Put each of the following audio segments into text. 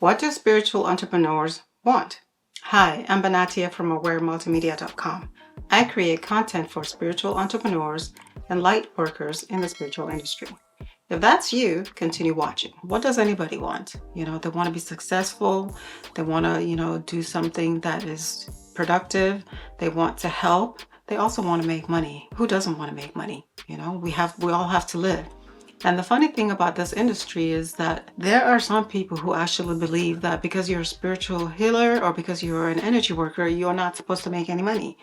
What do spiritual entrepreneurs want? Hi, I'm Binahtiyah from AwareMultimedia.com. I create content for spiritual entrepreneurs and light workers in the spiritual industry. If that's you, continue watching. What does anybody want? They want to be successful. They want to, do something that is productive. They want to help. They also want to make money. Who doesn't want to make money? We all have to live. And the funny thing about this industry is that there are some people who actually believe that because you're a spiritual healer or because you're an energy worker, you're not supposed to make any money.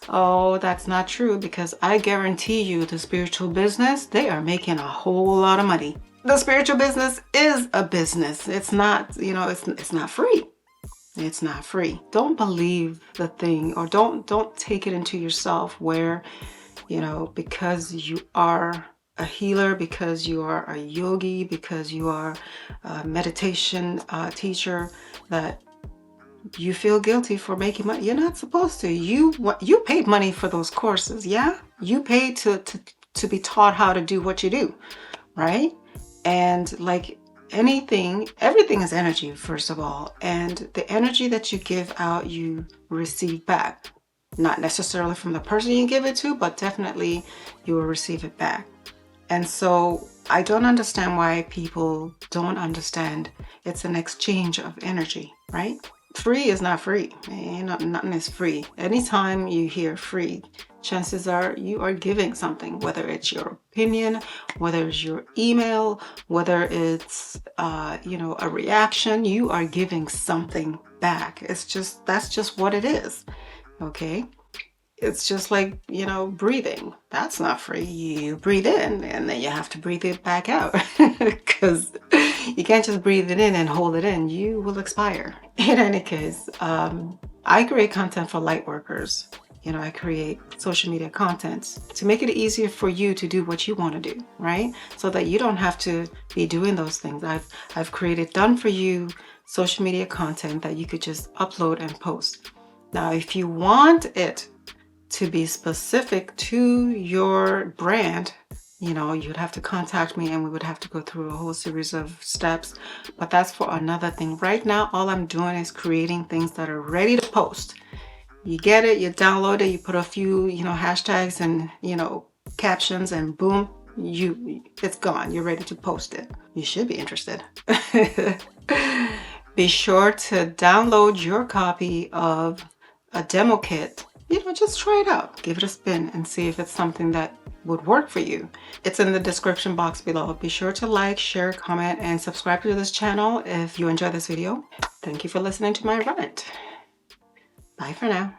Oh, that's not true, because I guarantee you the spiritual business, they are making a whole lot of money. The spiritual business is a business. It's not, it's not free. It's not free. Don't believe the thing, or don't take it into yourself where, because you are a healer, because you are a yogi, because you are a meditation teacher, that you feel guilty for making money. You're not supposed to. You paid money for those courses, yeah? You paid to be taught how to do what you do, right? And like anything, everything is energy, first of all. And the energy that you give out, you receive back. Not necessarily from the person you give it to, but definitely you will receive it back. And so I don't understand why people don't understand it's an exchange of energy, right? Free is not free. Nothing is free. Anytime you hear free, chances are you are giving something, whether it's your opinion, whether it's your email, whether it's, a reaction, you are giving something back. That's just what it is. Okay. It's just like, breathing. That's not free. You breathe in and then you have to breathe it back out, because you can't just breathe it in and hold it in. You will expire. In any case, I create content for light workers. I create social media content to make it easier for you to do what you want to do, right? So that you don't have to be doing those things. I've created done for you social media content that you could just upload and post. Now, if you want it to be specific to your brand, you'd have to contact me and we would have to go through a whole series of steps, but that's for another thing. Right now, all I'm doing is creating things that are ready to post. You get it, you download it, you put a few, hashtags and, captions, and boom, it's gone. You're ready to post it. You should be interested. Be sure to download your copy of a demo kit. Just try it out. Give it a spin and see if it's something that would work for you. It's in the description box below. Be sure to like, share, comment, and subscribe to this channel if you enjoy this video. Thank you for listening to my rant. Bye for now.